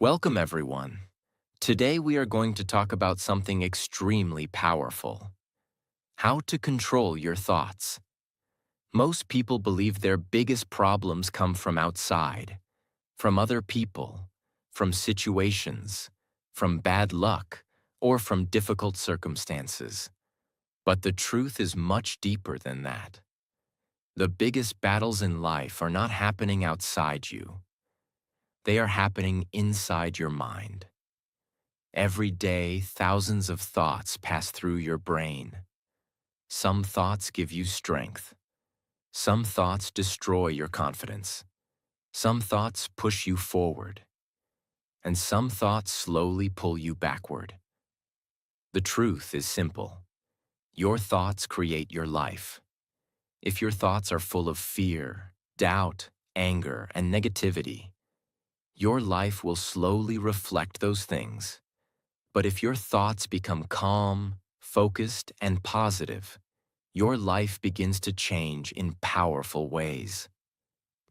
Welcome, everyone. Today we are going to talk about something extremely powerful: how to control your thoughts. Most people believe their biggest problems come from outside, from other people, from situations, from bad luck, or from difficult circumstances. But the truth is much deeper than that. The biggest battles in life are not happening outside you. They are happening inside your mind. Every day, thousands of thoughts pass through your brain. Some thoughts give you strength. Some thoughts destroy your confidence. Some thoughts push you forward. And some thoughts slowly pull you backward. The truth is simple. Your thoughts create your life. If your thoughts are full of fear, doubt, anger, and negativity, your life will slowly reflect those things. But if your thoughts become calm, focused, and positive, your life begins to change in powerful ways.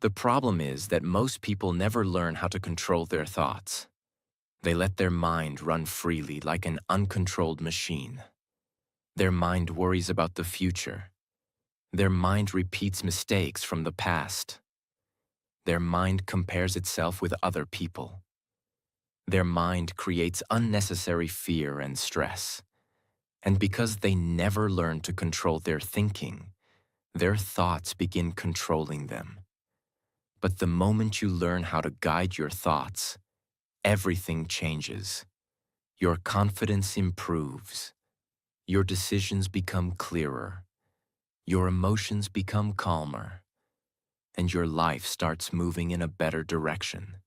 The problem is that most people never learn how to control their thoughts. They let their mind run freely like an uncontrolled machine. Their mind worries about the future. Their mind repeats mistakes from the past. Their mind compares itself with other people. Their mind creates unnecessary fear and stress. And because they never learn to control their thinking, their thoughts begin controlling them. But the moment you learn how to guide your thoughts, everything changes. Your confidence improves. Your decisions become clearer. Your emotions become calmer. And your life starts moving in a better direction.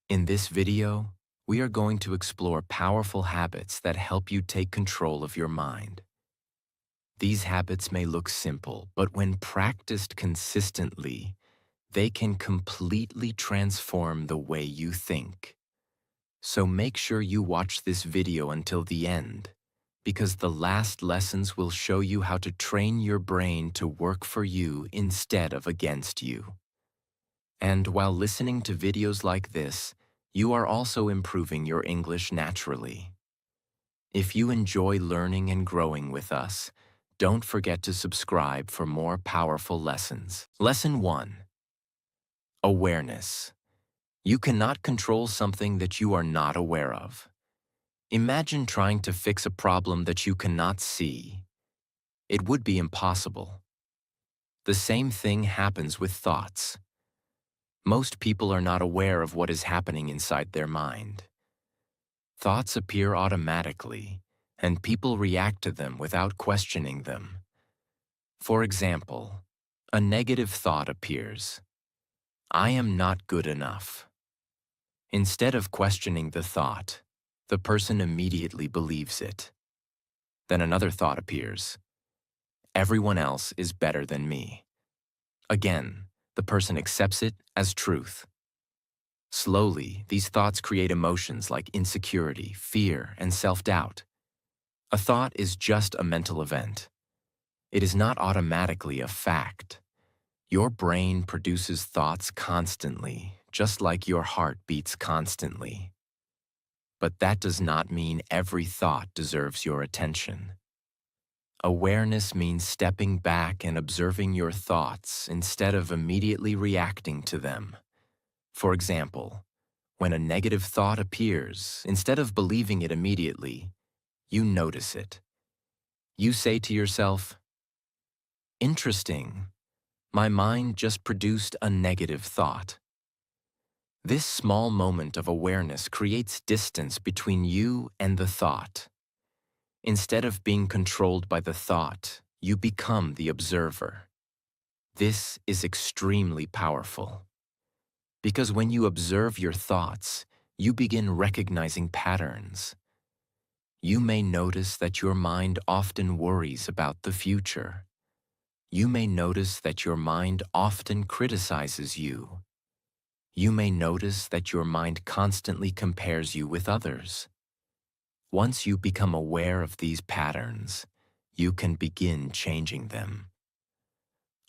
In this video, we are going to explore powerful habits that help you take control of your mind. These habits may look simple, but when practiced consistently, they can completely transform the way you think. So make sure you watch this video until the end, because the last lessons will show you how to train your brain to work for you instead of against you. And while listening to videos like this, you are also improving your English naturally. If you enjoy learning and growing with us, don't forget to subscribe for more powerful lessons. Lesson 1. Awareness. You cannot control something that you are not aware of. Imagine trying to fix a problem that you cannot see. It would be impossible. The same thing happens with thoughts. Most people are not aware of what is happening inside their mind. Thoughts appear automatically, and people react to them without questioning them. For example, a negative thought appears. I am not good enough. Instead of questioning the thought, the person immediately believes it. Then another thought appears. Everyone else is better than me. Again, the person accepts it as truth. Slowly, these thoughts create emotions like insecurity, fear, and self-doubt. A thought is just a mental event. It is not automatically a fact. Your brain produces thoughts constantly, just like your heart beats constantly. But that does not mean every thought deserves your attention. Awareness means stepping back and observing your thoughts instead of immediately reacting to them. For example, when a negative thought appears, instead of believing it immediately, you notice it. You say to yourself, "Interesting, my mind just produced a negative thought." This small moment of awareness creates distance between you and the thought. Instead of being controlled by the thought, you become the observer. This is extremely powerful. Because when you observe your thoughts, you begin recognizing patterns. You may notice that your mind often worries about the future. You may notice that your mind often criticizes you. You may notice that your mind constantly compares you with others. Once you become aware of these patterns, you can begin changing them.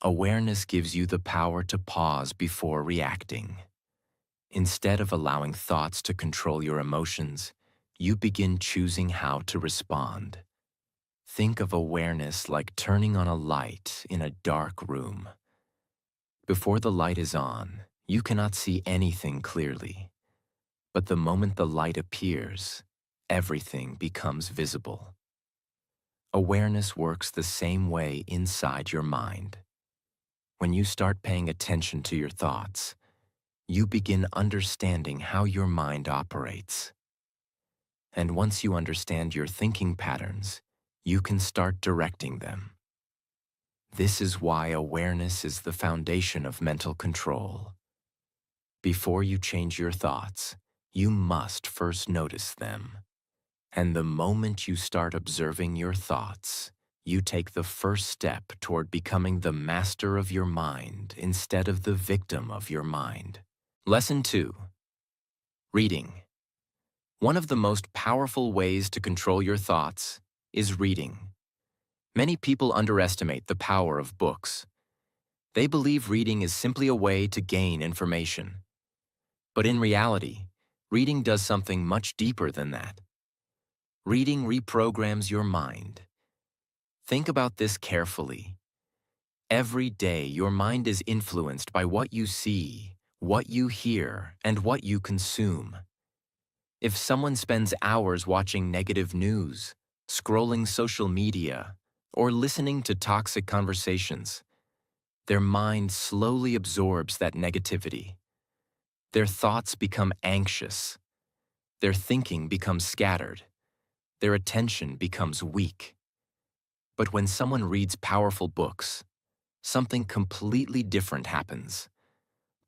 Awareness gives you the power to pause before reacting. Instead of allowing thoughts to control your emotions, you begin choosing how to respond. Think of awareness like turning on a light in a dark room. Before the light is on, you cannot see anything clearly. But the moment the light appears, everything becomes visible. Awareness works the same way inside your mind. When you start paying attention to your thoughts, you begin understanding how your mind operates. And once you understand your thinking patterns, you can start directing them. This is why awareness is the foundation of mental control. Before you change your thoughts, you must first notice them. And the moment you start observing your thoughts, you take the first step toward becoming the master of your mind instead of the victim of your mind. Lesson 2. Reading. One of the most powerful ways to control your thoughts is reading. Many people underestimate the power of books. They believe reading is simply a way to gain information. But in reality, reading does something much deeper than that. Reading reprograms your mind. Think about this carefully. Every day, your mind is influenced by what you see, what you hear, and what you consume. If someone spends hours watching negative news, scrolling social media, or listening to toxic conversations, their mind slowly absorbs that negativity. Their thoughts become anxious. Their thinking becomes scattered. Their attention becomes weak. But when someone reads powerful books, something completely different happens.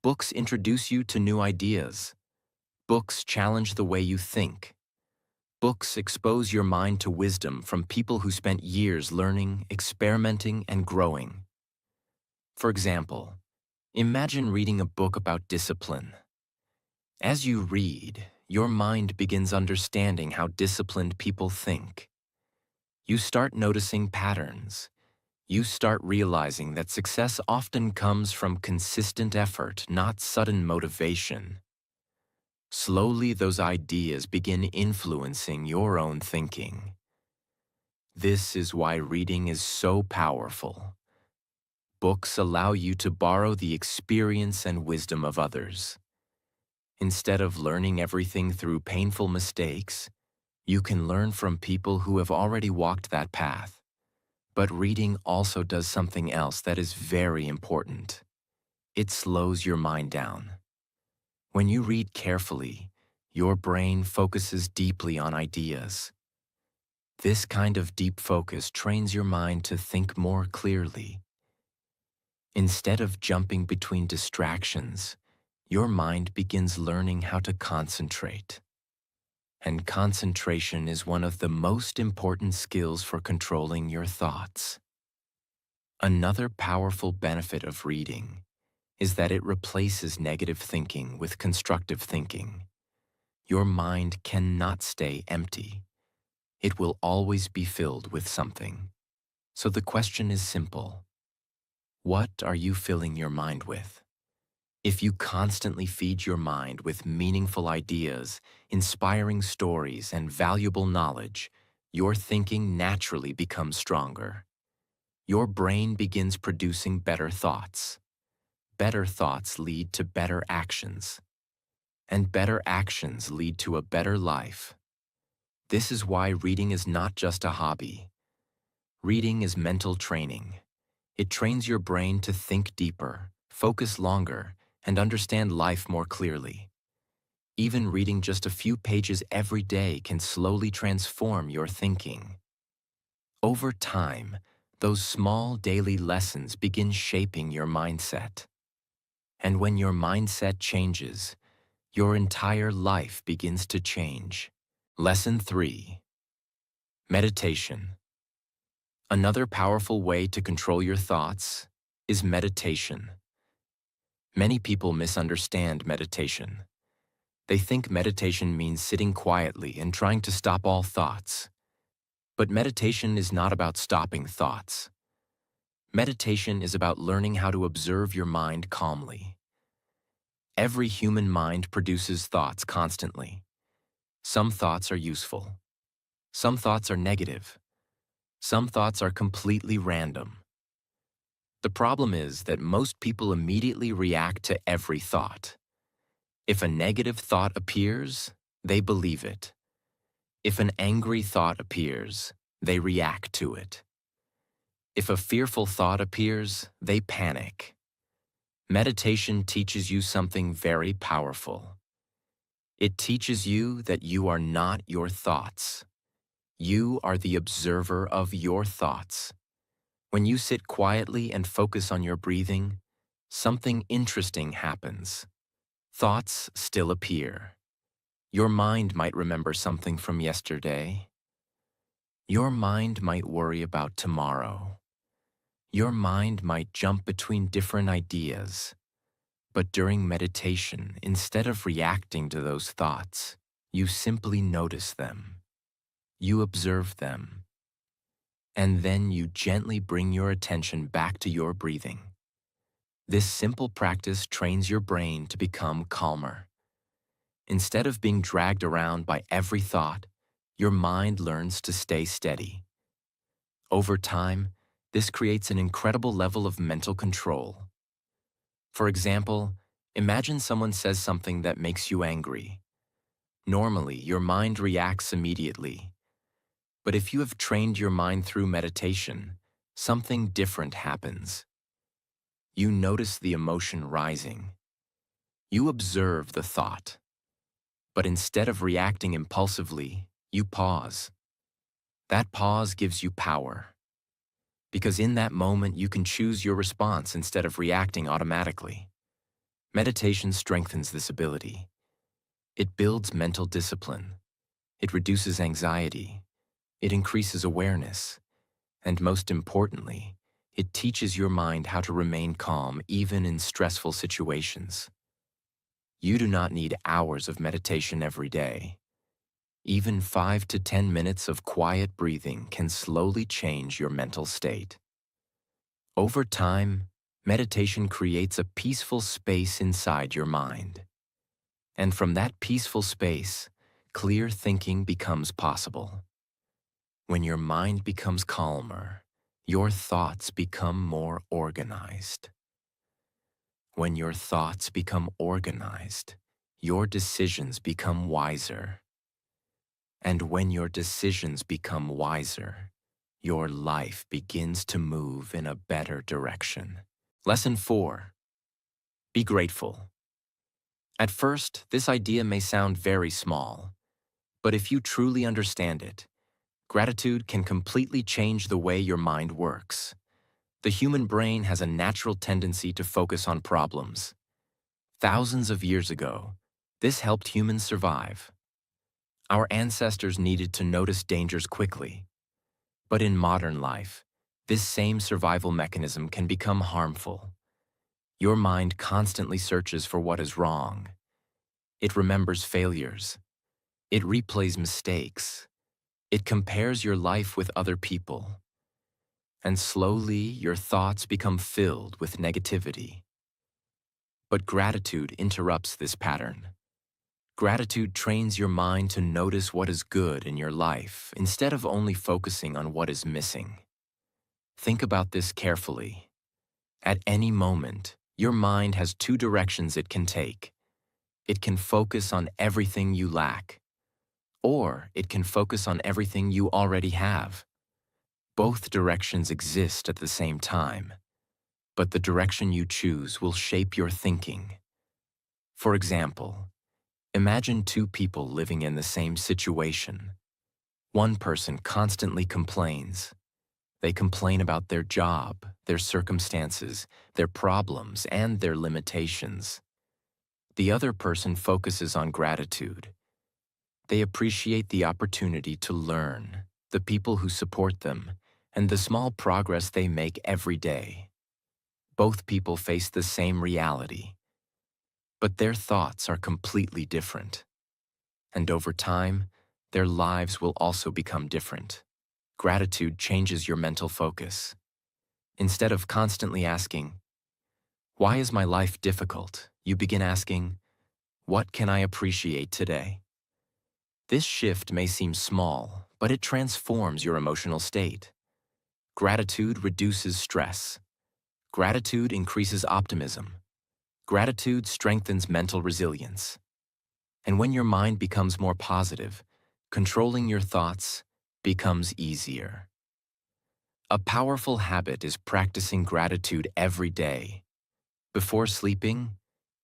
Books introduce you to new ideas. Books challenge the way you think. Books expose your mind to wisdom from people who spent years learning, experimenting, and growing. For example, imagine reading a book about discipline. As you read, your mind begins understanding how disciplined people think. You start noticing patterns. You start realizing that success often comes from consistent effort, not sudden motivation. Slowly, those ideas begin influencing your own thinking. This is why reading is so powerful. Books allow you to borrow the experience and wisdom of others. Instead of learning everything through painful mistakes, you can learn from people who have already walked that path. But reading also does something else that is very important. It slows your mind down. When you read carefully, your brain focuses deeply on ideas. This kind of deep focus trains your mind to think more clearly. Instead of jumping between distractions, your mind begins learning how to concentrate. And concentration is one of the most important skills for controlling your thoughts. Another powerful benefit of reading is that it replaces negative thinking with constructive thinking. Your mind cannot stay empty. It will always be filled with something. So the question is simple. What are you filling your mind with? If you constantly feed your mind with meaningful ideas, inspiring stories, and valuable knowledge, your thinking naturally becomes stronger. Your brain begins producing better thoughts. Better thoughts lead to better actions. And better actions lead to a better life. This is why reading is not just a hobby. Reading is mental training. It trains your brain to think deeper, focus longer, and understand life more clearly. Even reading just a few pages every day can slowly transform your thinking. Over time, those small daily lessons begin shaping your mindset. And when your mindset changes, your entire life begins to change. Lesson 3. Meditation. Another powerful way to control your thoughts is meditation. Many people misunderstand meditation. They think meditation means sitting quietly and trying to stop all thoughts. But meditation is not about stopping thoughts. Meditation is about learning how to observe your mind calmly. Every human mind produces thoughts constantly. Some thoughts are useful. Some thoughts are negative. Some thoughts are completely random. The problem is that most people immediately react to every thought. If a negative thought appears, they believe it. If an angry thought appears, they react to it. If a fearful thought appears, they panic. Meditation teaches you something very powerful. It teaches you that you are not your thoughts. You are the observer of your thoughts. When you sit quietly and focus on your breathing, something interesting happens. Thoughts still appear. Your mind might remember something from yesterday. Your mind might worry about tomorrow. Your mind might jump between different ideas. But during meditation, instead of reacting to those thoughts, you simply notice them. You observe them. And then you gently bring your attention back to your breathing. This simple practice trains your brain to become calmer. Instead of being dragged around by every thought, your mind learns to stay steady. Over time, this creates an incredible level of mental control. For example, imagine someone says something that makes you angry. Normally, your mind reacts immediately. But if you have trained your mind through meditation, something different happens. You notice the emotion rising. You observe the thought. But instead of reacting impulsively, you pause. That pause gives you power. Because in that moment, you can choose your response instead of reacting automatically. Meditation strengthens this ability. It builds mental discipline. It reduces anxiety. It increases awareness. And most importantly, it teaches your mind how to remain calm even in stressful situations. You do not need hours of meditation every day. Even 5 to 10 minutes of quiet breathing can slowly change your mental state. Over time, meditation creates a peaceful space inside your mind. And from that peaceful space, clear thinking becomes possible. When your mind becomes calmer, your thoughts become more organized. When your thoughts become organized, your decisions become wiser. And when your decisions become wiser, your life begins to move in a better direction. Lesson 4. Be grateful. At first, this idea may sound very small, but if you truly understand it, gratitude can completely change the way your mind works. The human brain has a natural tendency to focus on problems. Thousands of years ago, this helped humans survive. Our ancestors needed to notice dangers quickly. But in modern life, this same survival mechanism can become harmful. Your mind constantly searches for what is wrong. It remembers failures. It replays mistakes. It compares your life with other people. And slowly, your thoughts become filled with negativity. But gratitude interrupts this pattern. Gratitude trains your mind to notice what is good in your life instead of only focusing on what is missing. Think about this carefully. At any moment, your mind has two directions it can take. It can focus on everything you lack, or it can focus on everything you already have. Both directions exist at the same time, but the direction you choose will shape your thinking. For example, imagine two people living in the same situation. One person constantly complains. They complain about their job, their circumstances, their problems, and their limitations. The other person focuses on gratitude. They appreciate the opportunity to learn, the people who support them, and the small progress they make every day. Both people face the same reality, but their thoughts are completely different. And over time, their lives will also become different. Gratitude changes your mental focus. Instead of constantly asking, "Why is my life difficult?" You begin asking, what can I appreciate today? This shift may seem small, but it transforms your emotional state. Gratitude reduces stress. Gratitude increases optimism. Gratitude strengthens mental resilience. And when your mind becomes more positive, controlling your thoughts becomes easier. A powerful habit is practicing gratitude every day. Before sleeping,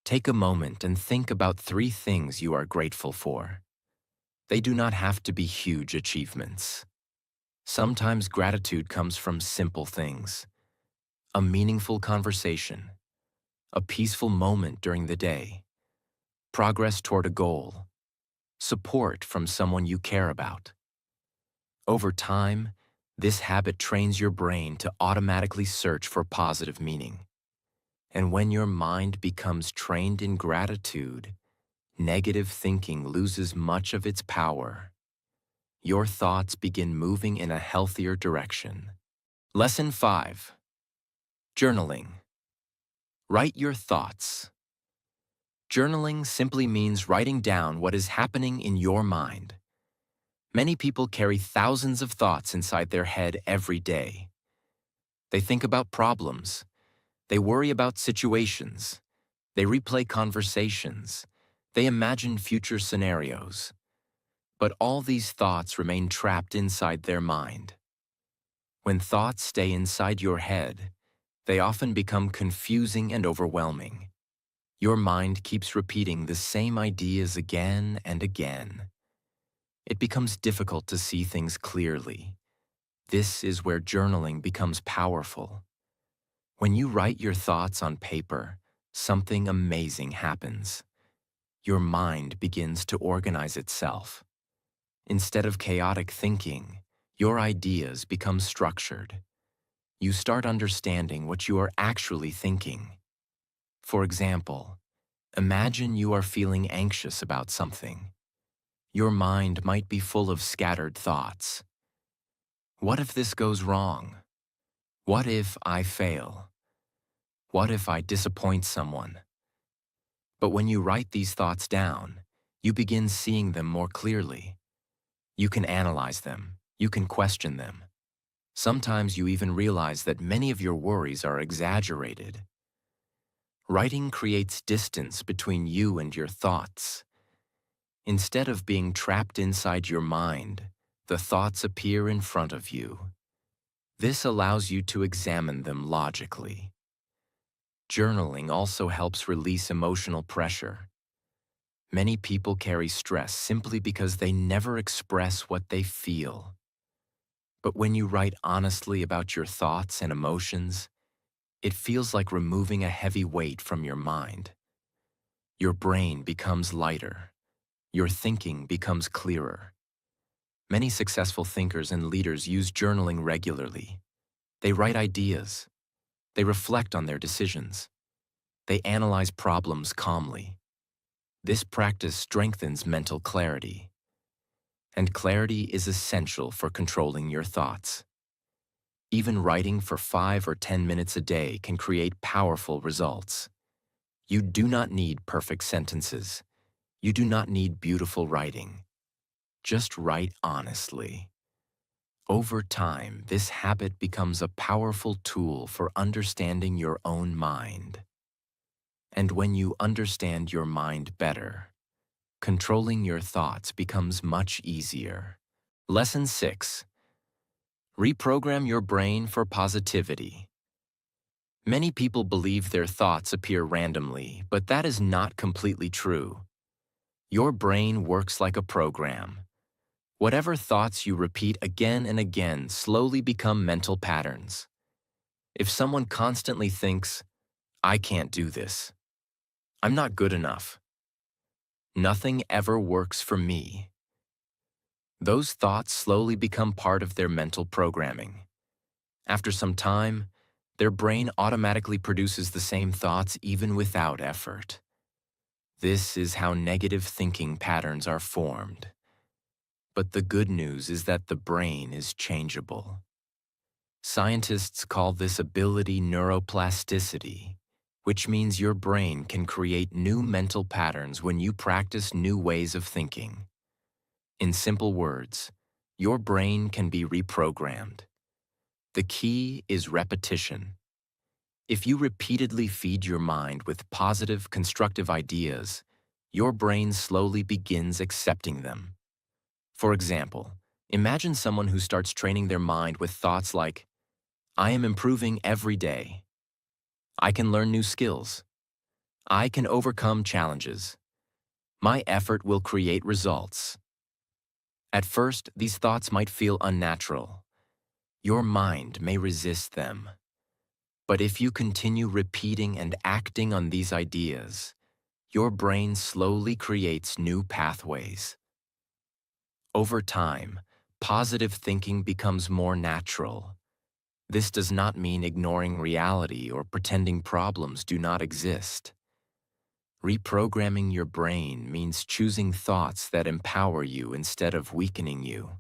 take a moment and think about 3 things you are grateful for. They do not have to be huge achievements. Sometimes gratitude comes from simple things: a meaningful conversation, a peaceful moment during the day, progress toward a goal, support from someone you care about. Over time, this habit trains your brain to automatically search for positive meaning. And when your mind becomes trained in gratitude, negative thinking loses much of its power. Your thoughts begin moving in a healthier direction. Lesson 5. Journaling. Write your thoughts. Journaling simply means writing down what is happening in your mind. Many people carry thousands of thoughts inside their head every day. They think about problems. They worry about situations. They replay conversations. They imagine future scenarios. But all these thoughts remain trapped inside their mind. When thoughts stay inside your head, they often become confusing and overwhelming. Your mind keeps repeating the same ideas again and again. It becomes difficult to see things clearly. This is where journaling becomes powerful. When you write your thoughts on paper, something amazing happens. Your mind begins to organize itself. Instead of chaotic thinking, your ideas become structured. You start understanding what you are actually thinking. For example, imagine you are feeling anxious about something. Your mind might be full of scattered thoughts. What if this goes wrong? What if I fail? What if I disappoint someone? But when you write these thoughts down, you begin seeing them more clearly. You can analyze them. You can question them. Sometimes you even realize that many of your worries are exaggerated. Writing creates distance between you and your thoughts. Instead of being trapped inside your mind, the thoughts appear in front of you. This allows you to examine them logically. Journaling also helps release emotional pressure. Many people carry stress simply because they never express what they feel. But when you write honestly about your thoughts and emotions, it feels like removing a heavy weight from your mind. Your brain becomes lighter. Your thinking becomes clearer. Many successful thinkers and leaders use journaling regularly. They write ideas. They reflect on their decisions. They analyze problems calmly. This practice strengthens mental clarity. And clarity is essential for controlling your thoughts. Even writing for 5 or 10 minutes a day can create powerful results. You do not need perfect sentences. You do not need beautiful writing. Just write honestly. Over time, this habit becomes a powerful tool for understanding your own mind. And when you understand your mind better, controlling your thoughts becomes much easier. Lesson 6. Reprogram your brain for positivity. Many people believe their thoughts appear randomly, but that is not completely true. Your brain works like a program. Whatever thoughts you repeat again and again slowly become mental patterns. If someone constantly thinks, "I can't do this," "I'm not good enough," "Nothing ever works for me," those thoughts slowly become part of their mental programming. After some time, their brain automatically produces the same thoughts even without effort. This is how negative thinking patterns are formed. But the good news is that the brain is changeable. Scientists call this ability neuroplasticity, which means your brain can create new mental patterns when you practice new ways of thinking. In simple words, your brain can be reprogrammed. The key is repetition. If you repeatedly feed your mind with positive, constructive ideas, your brain slowly begins accepting them. For example, imagine someone who starts training their mind with thoughts like, I am improving every day. I can learn new skills. I can overcome challenges. My effort will create results. At first, these thoughts might feel unnatural. Your mind may resist them. But if you continue repeating and acting on these ideas, your brain slowly creates new pathways. Over time, positive thinking becomes more natural. This does not mean ignoring reality or pretending problems do not exist. Reprogramming your brain means choosing thoughts that empower you instead of weakening you.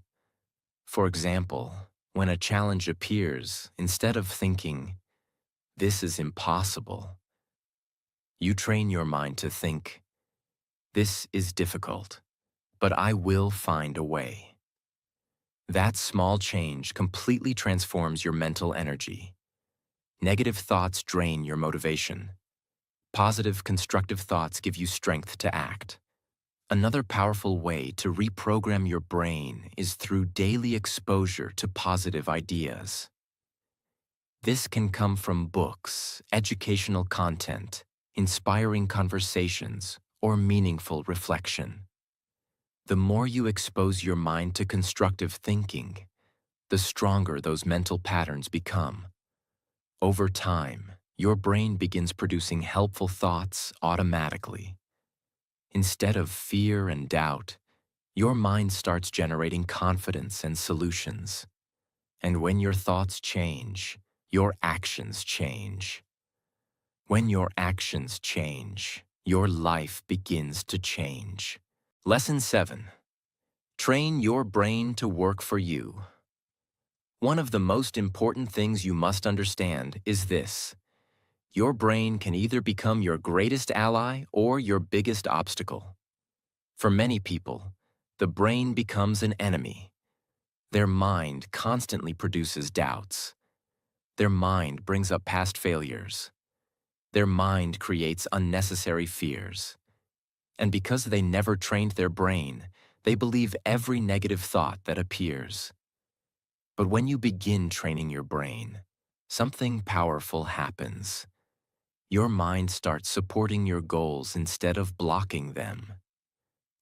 For example, when a challenge appears, instead of thinking, "This is impossible," you train your mind to think, "This is difficult, but I will find a way." That small change completely transforms your mental energy. Negative thoughts drain your motivation. Positive, constructive thoughts give you strength to act. Another powerful way to reprogram your brain is through daily exposure to positive ideas. This can come from books, educational content, inspiring conversations, or meaningful reflection. The more you expose your mind to constructive thinking, the stronger those mental patterns become. Over time, your brain begins producing helpful thoughts automatically. Instead of fear and doubt, your mind starts generating confidence and solutions. And when your thoughts change, your actions change. When your actions change, your life begins to change. Lesson 7. Train your brain to work for you. One of the most important things you must understand is this. Your brain can either become your greatest ally or your biggest obstacle. For many people, the brain becomes an enemy. Their mind constantly produces doubts. Their mind brings up past failures. Their mind creates unnecessary fears. And because they never trained their brain, they believe every negative thought that appears. But when you begin training your brain, something powerful happens. Your mind starts supporting your goals instead of blocking them.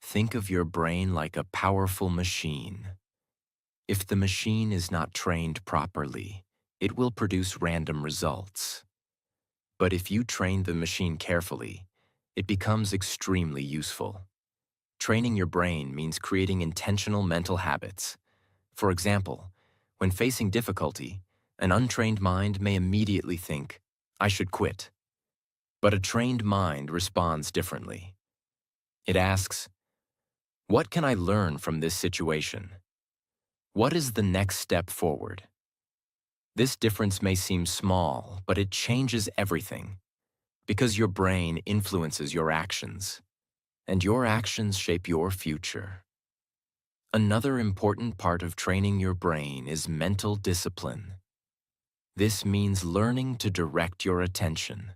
Think of your brain like a powerful machine. If the machine is not trained properly, it will produce random results. But if you train the machine carefully, it becomes extremely useful. Training your brain means creating intentional mental habits. For example, when facing difficulty, an untrained mind may immediately think, "I should quit." But a trained mind responds differently. It asks, "What can I learn from this situation? What is the next step forward?" This difference may seem small, but it changes everything, because your brain influences your actions, and your actions shape your future. Another important part of training your brain is mental discipline. This means learning to direct your attention.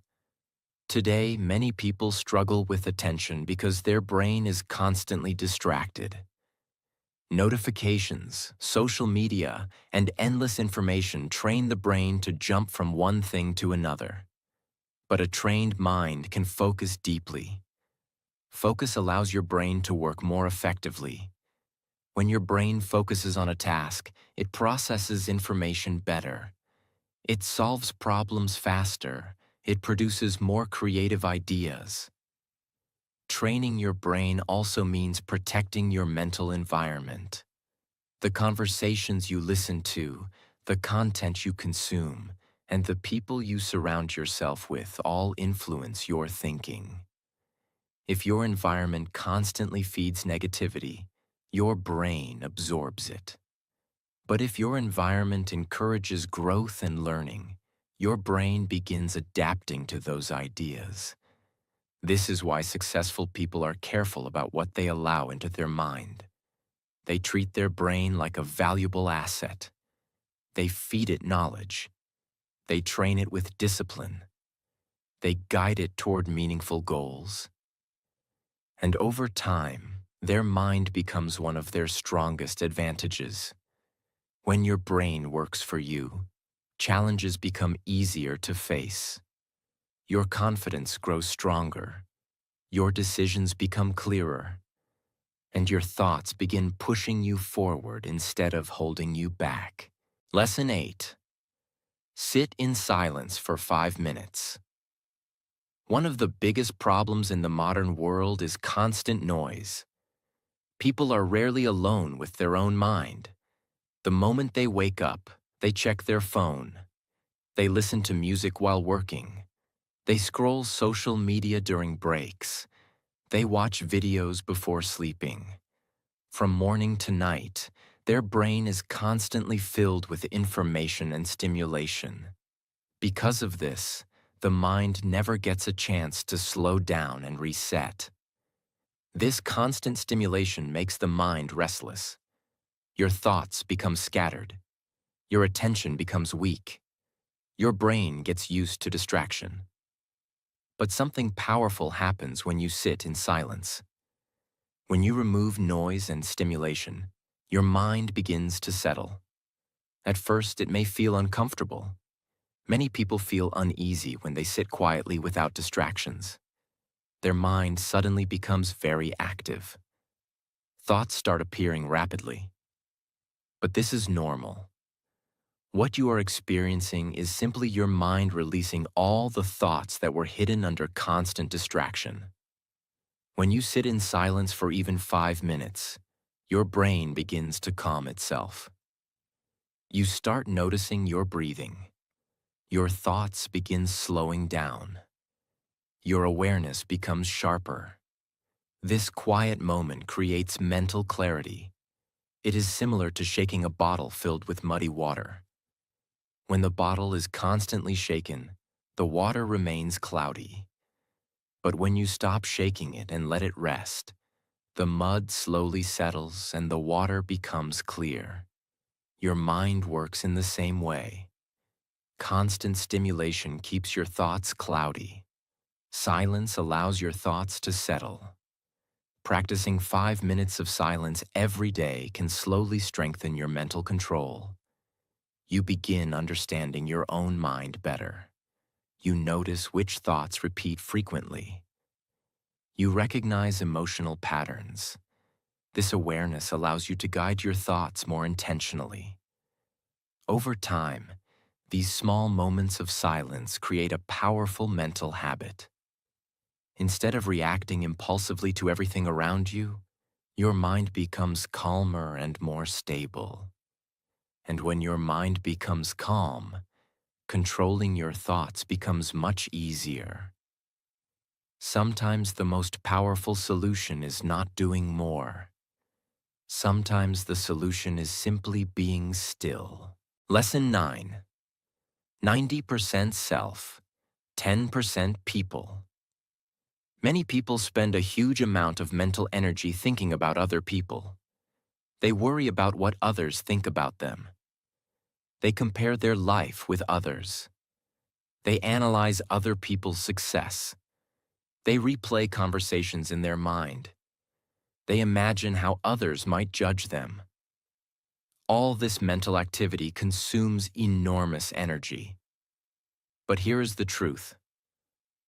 Today, many people struggle with attention because their brain is constantly distracted. Notifications, social media, and endless information train the brain to jump from one thing to another. But a trained mind can focus deeply. Focus allows your brain to work more effectively. When your brain focuses on a task, it processes information better. It solves problems faster. It produces more creative ideas. Training your brain also means protecting your mental environment. The conversations you listen to, the content you consume, and the people you surround yourself with all influence your thinking. If your environment constantly feeds negativity, your brain absorbs it. But if your environment encourages growth and learning, your brain begins adapting to those ideas. This is why successful people are careful about what they allow into their mind. They treat their brain like a valuable asset. They feed it knowledge. They train it with discipline. They guide it toward meaningful goals. And over time, their mind becomes one of their strongest advantages. When your brain works for you, challenges become easier to face. Your confidence grows stronger. Your decisions become clearer. And your thoughts begin pushing you forward instead of holding you back. Lesson 8. Sit in silence for 5 minutes. One of the biggest problems in the modern world is constant noise. People are rarely alone with their own mind. The moment they wake up, they check their phone. They listen to music while working. They scroll social media during breaks. They watch videos before sleeping. From morning to night, their brain is constantly filled with information and stimulation. Because of this, the mind never gets a chance to slow down and reset. This constant stimulation makes the mind restless. Your thoughts become scattered. Your attention becomes weak. Your brain gets used to distraction. But something powerful happens when you sit in silence. When you remove noise and stimulation, your mind begins to settle. At first, it may feel uncomfortable. Many people feel uneasy when they sit quietly without distractions. Their mind suddenly becomes very active. Thoughts start appearing rapidly. But this is normal. What you are experiencing is simply your mind releasing all the thoughts that were hidden under constant distraction. When you sit in silence for even 5 minutes, your brain begins to calm itself. You start noticing your breathing. Your thoughts begin slowing down. Your awareness becomes sharper. This quiet moment creates mental clarity. It is similar to shaking a bottle filled with muddy water. When the bottle is constantly shaken, the water remains cloudy. But when you stop shaking it and let it rest, the mud slowly settles and the water becomes clear. Your mind works in the same way. Constant stimulation keeps your thoughts cloudy. Silence allows your thoughts to settle. Practicing 5 minutes of silence every day can slowly strengthen your mental control. You begin understanding your own mind better. You notice which thoughts repeat frequently. You recognize emotional patterns. This awareness allows you to guide your thoughts more intentionally. Over time, these small moments of silence create a powerful mental habit. Instead of reacting impulsively to everything around you, your mind becomes calmer and more stable. And when your mind becomes calm, controlling your thoughts becomes much easier. Sometimes the most powerful solution is not doing more. Sometimes the solution is simply being still. Lesson 9. 90% self, 10% people. Many people spend a huge amount of mental energy thinking about other people. They worry about what others think about them. They compare their life with others. They analyze other people's success. They replay conversations in their mind. They imagine how others might judge them. All this mental activity consumes enormous energy. But here is the truth.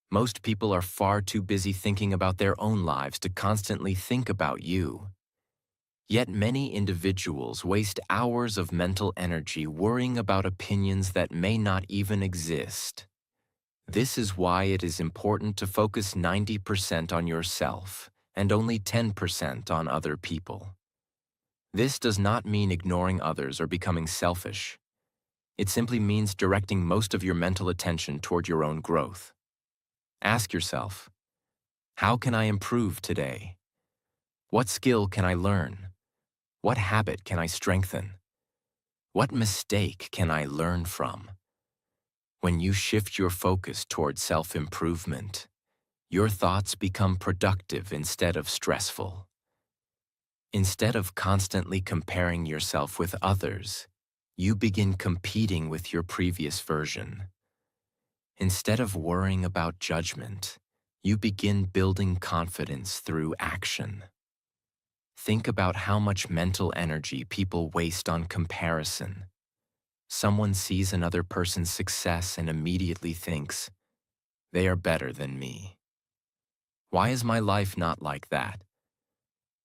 Most people are far too busy thinking about their own lives to constantly think about you. Yet many individuals waste hours of mental energy worrying about opinions that may not even exist. This is why it is important to focus 90% on yourself and only 10% on other people. This does not mean ignoring others or becoming selfish. It simply means directing most of your mental attention toward your own growth. Ask yourself, how can I improve today? What skill can I learn? What habit can I strengthen? What mistake can I learn from? When you shift your focus toward self-improvement, your thoughts become productive instead of stressful. Instead of constantly comparing yourself with others, you begin competing with your previous version. Instead of worrying about judgment, you begin building confidence through action. Think about how much mental energy people waste on comparison. Someone sees another person's success and immediately thinks, they are better than me. Why is my life not like that?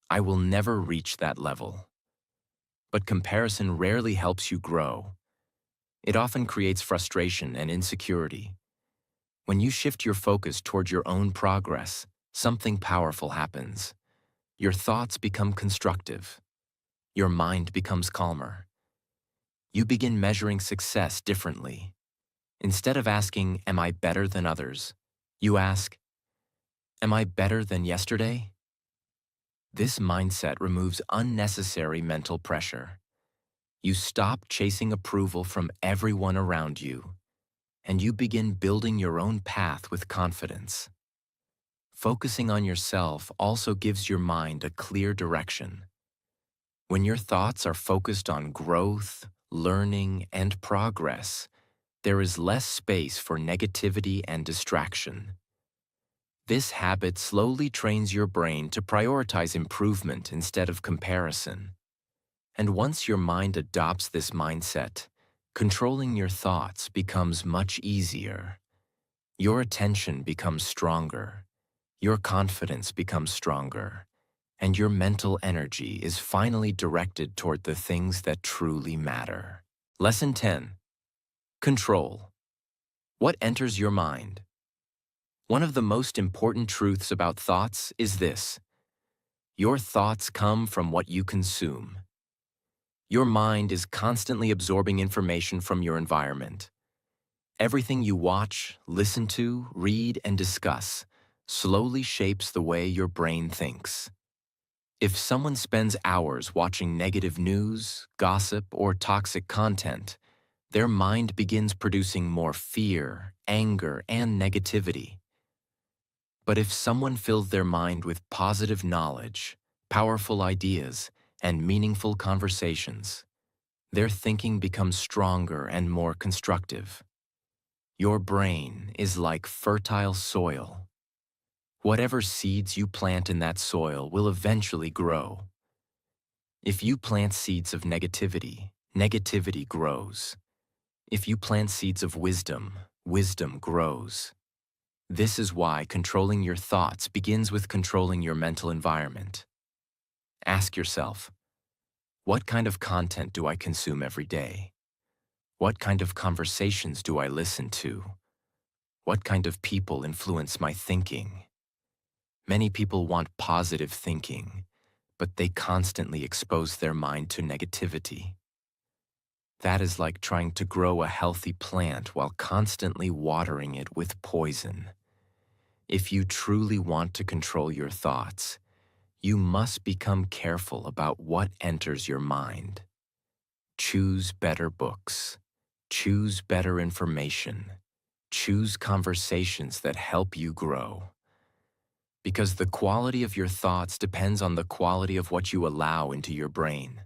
I will never reach that level. But comparison rarely helps you grow. It often creates frustration and insecurity. When you shift your focus toward your own progress, something powerful happens. Your thoughts become constructive. Your mind becomes calmer. You begin measuring success differently. Instead of asking, am I better than others? You ask, am I better than yesterday? This mindset removes unnecessary mental pressure. You stop chasing approval from everyone around you, and you begin building your own path with confidence. Focusing on yourself also gives your mind a clear direction. When your thoughts are focused on growth, learning, and progress, there is less space for negativity and distraction. This habit slowly trains your brain to prioritize improvement instead of comparison. And once your mind adopts this mindset, controlling your thoughts becomes much easier. Your attention becomes stronger, your confidence becomes stronger, and your mental energy is finally directed toward the things that truly matter. Lesson 10. Control. What enters your mind? One of the most important truths about thoughts is this: your thoughts come from what you consume. Your mind is constantly absorbing information from your environment. Everything you watch, listen to, read, and discuss slowly shapes the way your brain thinks. If someone spends hours watching negative news, gossip, or toxic content, their mind begins producing more fear, anger, and negativity. But if someone fills their mind with positive knowledge, powerful ideas, and meaningful conversations, their thinking becomes stronger and more constructive. Your brain is like fertile soil. Whatever seeds you plant in that soil will eventually grow. If you plant seeds of negativity, negativity grows. If you plant seeds of wisdom, wisdom grows. This is why controlling your thoughts begins with controlling your mental environment. Ask yourself, what kind of content do I consume every day? What kind of conversations do I listen to? What kind of people influence my thinking? Many people want positive thinking, but they constantly expose their mind to negativity. That is like trying to grow a healthy plant while constantly watering it with poison. If you truly want to control your thoughts, you must become careful about what enters your mind. Choose better books. Choose better information. Choose conversations that help you grow. Because the quality of your thoughts depends on the quality of what you allow into your brain.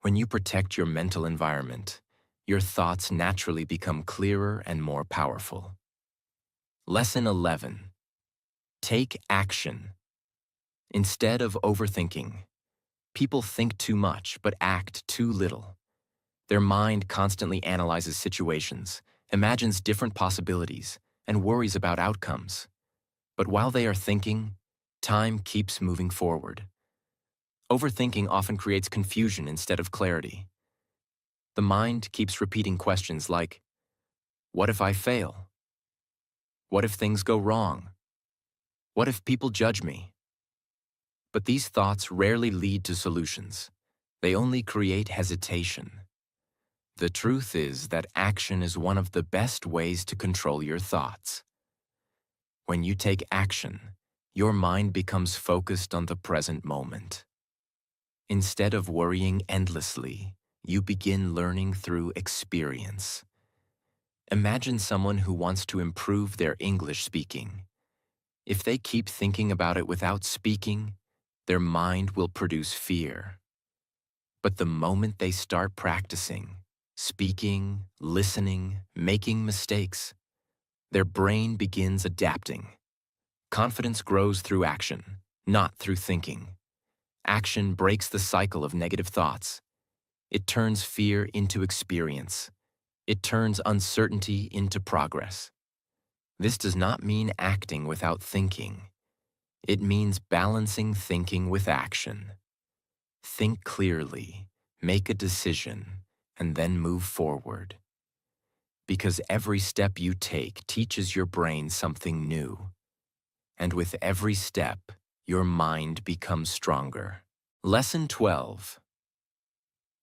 When you protect your mental environment, your thoughts naturally become clearer and more powerful. Lesson 11. Take action. Instead of overthinking, people think too much but act too little. Their mind constantly analyzes situations, imagines different possibilities, and worries about outcomes. But while they are thinking, time keeps moving forward. Overthinking often creates confusion instead of clarity. The mind keeps repeating questions like, what if I fail? What if things go wrong? What if people judge me? But these thoughts rarely lead to solutions. They only create hesitation. The truth is that action is one of the best ways to control your thoughts. When you take action, your mind becomes focused on the present moment. Instead of worrying endlessly, you begin learning through experience. Imagine someone who wants to improve their English speaking. If they keep thinking about it without speaking, their mind will produce fear. But the moment they start practicing, speaking, listening, making mistakes, their brain begins adapting. Confidence grows through action, not through thinking. Action breaks the cycle of negative thoughts. It turns fear into experience. It turns uncertainty into progress. This does not mean acting without thinking. It means balancing thinking with action. Think clearly, make a decision, and then move forward. Because every step you take teaches your brain something new. And with every step, your mind becomes stronger. Lesson 12.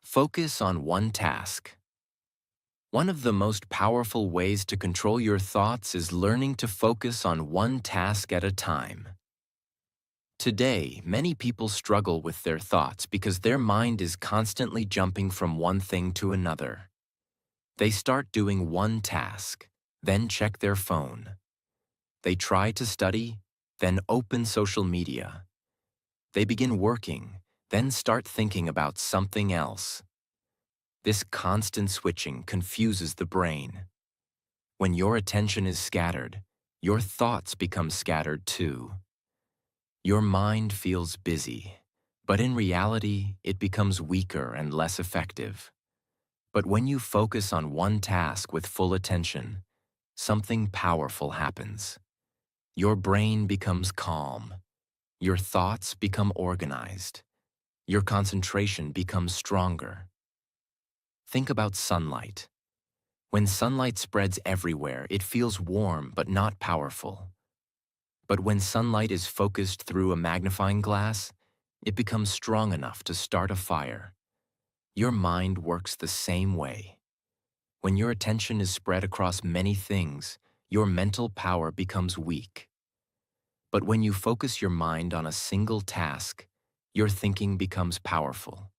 Focus on one task. One of the most powerful ways to control your thoughts is learning to focus on one task at a time. Today, many people struggle with their thoughts because their mind is constantly jumping from one thing to another. They start doing one task, then check their phone. They try to study, then open social media. They begin working, then start thinking about something else. This constant switching confuses the brain. When your attention is scattered, your thoughts become scattered too. Your mind feels busy, but in reality, it becomes weaker and less effective. But when you focus on one task with full attention, something powerful happens. Your brain becomes calm. Your thoughts become organized. Your concentration becomes stronger. Think about sunlight. When sunlight spreads everywhere, it feels warm but not powerful. But when sunlight is focused through a magnifying glass, it becomes strong enough to start a fire. Your mind works the same way. When your attention is spread across many things, your mental power becomes weak. But when you focus your mind on a single task, your thinking becomes powerful.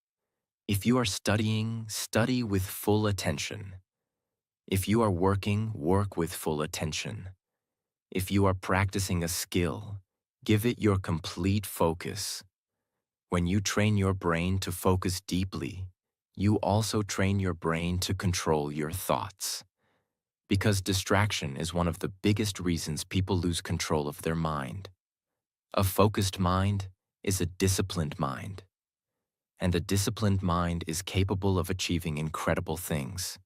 If you are studying, study with full attention. If you are working, work with full attention. If you are practicing a skill, give it your complete focus. When you train your brain to focus deeply, you also train your brain to control your thoughts. Because distraction is one of the biggest reasons people lose control of their mind. A focused mind is a disciplined mind. And a disciplined mind is capable of achieving incredible things.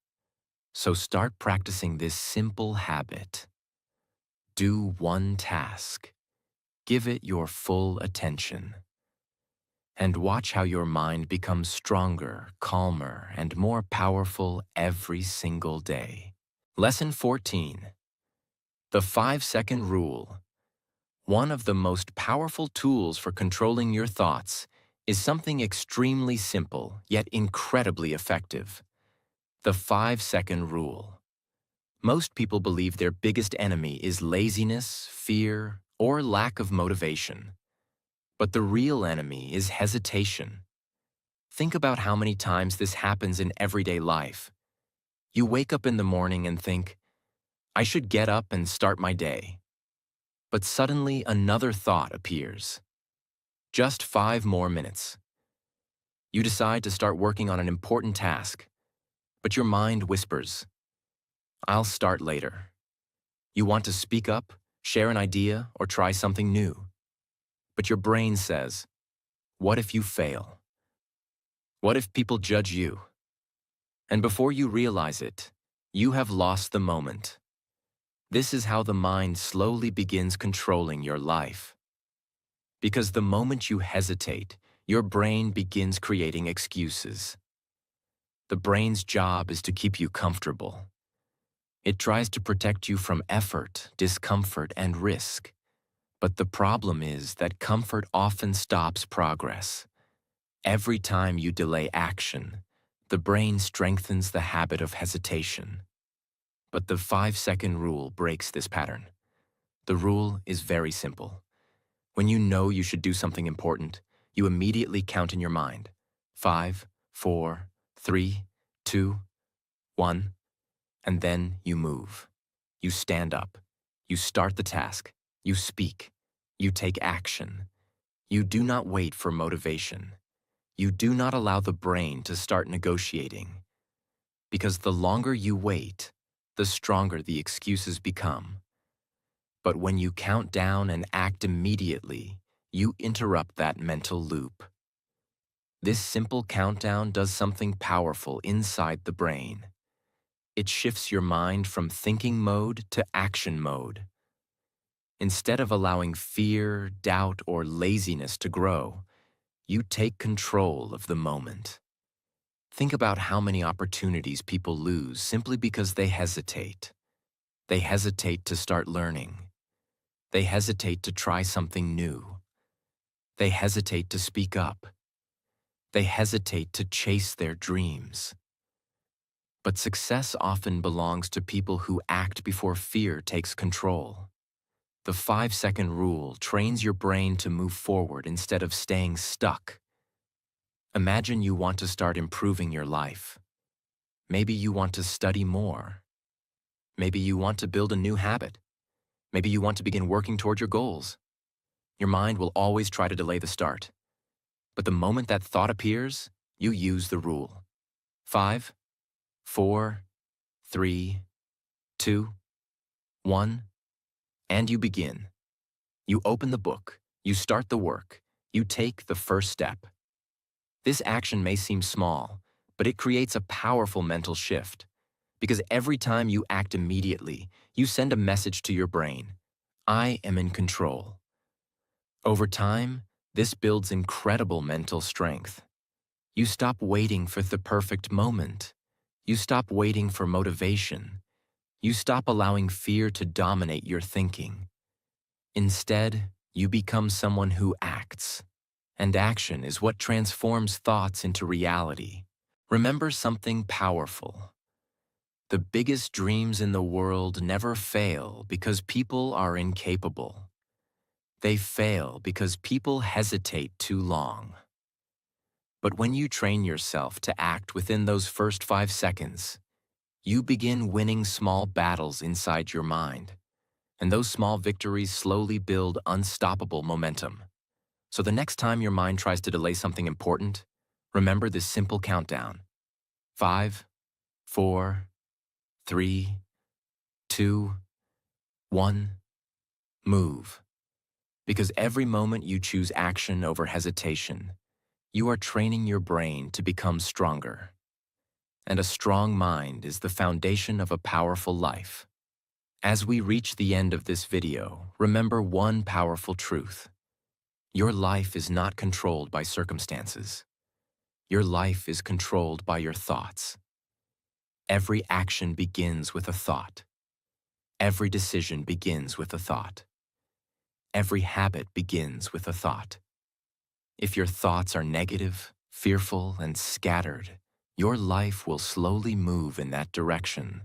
So start practicing this simple habit. Do one task. Give it your full attention. And watch how your mind becomes stronger, calmer, and more powerful every single day. Lesson 14. The 5-second rule. One of the most powerful tools for controlling your thoughts is something extremely simple, yet incredibly effective. The 5-second rule. Most people believe their biggest enemy is laziness, fear, or lack of motivation. But the real enemy is hesitation. Think about how many times this happens in everyday life. You wake up in the morning and think, I should get up and start my day. But suddenly another thought appears. Just 5 more minutes. You decide to start working on an important task, but your mind whispers, I'll start later. You want to speak up, share an idea, or try something new. But your brain says, what if you fail? What if people judge you? And before you realize it, you have lost the moment. This is how the mind slowly begins controlling your life. Because the moment you hesitate, your brain begins creating excuses. The brain's job is to keep you comfortable. It tries to protect you from effort, discomfort, and risk. But the problem is that comfort often stops progress. Every time you delay action, the brain strengthens the habit of hesitation. But the 5-second rule breaks this pattern. The rule is very simple. When you know you should do something important, you immediately count in your mind. 5, 4, 3, 2, 1. And then you move. You stand up. You start the task. You speak. You take action. You do not wait for motivation. You do not allow the brain to start negotiating. Because the longer you wait, the stronger the excuses become. But when you count down and act immediately, you interrupt that mental loop. This simple countdown does something powerful inside the brain. It shifts your mind from thinking mode to action mode. Instead of allowing fear, doubt, or laziness to grow, you take control of the moment. Think about how many opportunities people lose simply because they hesitate. They hesitate to start learning. They hesitate to try something new. They hesitate to speak up. They hesitate to chase their dreams. But success often belongs to people who act before fear takes control. The 5-second rule trains your brain to move forward instead of staying stuck. Imagine you want to start improving your life. Maybe you want to study more. Maybe you want to build a new habit. Maybe you want to begin working toward your goals. Your mind will always try to delay the start. But the moment that thought appears, you use the rule. 5, 4, 3, 2, 1, and you begin. You open the book, you start the work, you take the first step. This action may seem small, but it creates a powerful mental shift. Because every time you act immediately, you send a message to your brain. I am in control. Over time, this builds incredible mental strength. You stop waiting for the perfect moment. You stop waiting for motivation. You stop allowing fear to dominate your thinking. Instead, you become someone who acts. And action is what transforms thoughts into reality. Remember something powerful. The biggest dreams in the world never fail because people are incapable. They fail because people hesitate too long. But when you train yourself to act within those first 5 seconds, you begin winning small battles inside your mind. And those small victories slowly build unstoppable momentum. So the next time your mind tries to delay something important, remember this simple countdown. 5, 4, 3, 2, 1, move. Because every moment you choose action over hesitation, you are training your brain to become stronger. And a strong mind is the foundation of a powerful life. As we reach the end of this video, remember one powerful truth. Your life is not controlled by circumstances. Your life is controlled by your thoughts. Every action begins with a thought. Every decision begins with a thought. Every habit begins with a thought. If your thoughts are negative, fearful, and scattered, your life will slowly move in that direction.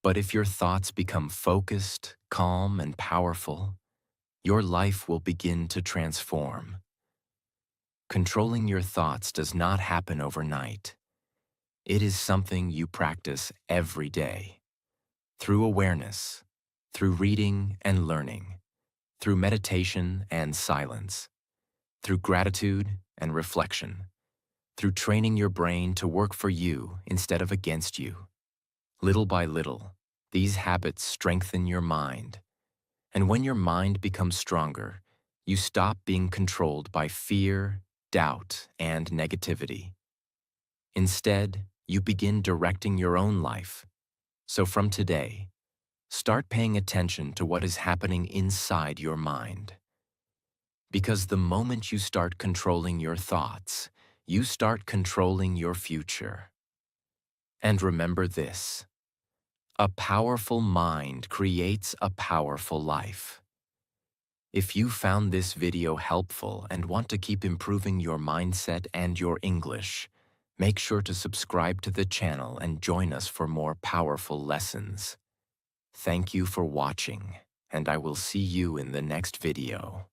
But if your thoughts become focused, calm, and powerful, your life will begin to transform. Controlling your thoughts does not happen overnight. It is something you practice every day. Through awareness, through reading and learning, through meditation and silence, through gratitude and reflection, through training your brain to work for you instead of against you. Little by little, these habits strengthen your mind. And when your mind becomes stronger, you stop being controlled by fear, doubt, and negativity. Instead, you begin directing your own life. So from today, start paying attention to what is happening inside your mind. Because the moment you start controlling your thoughts, you start controlling your future. And remember this: a powerful mind creates a powerful life. If you found this video helpful and want to keep improving your mindset and your English, make sure to subscribe to the channel and join us for more powerful lessons. Thank you for watching, and I will see you in the next video.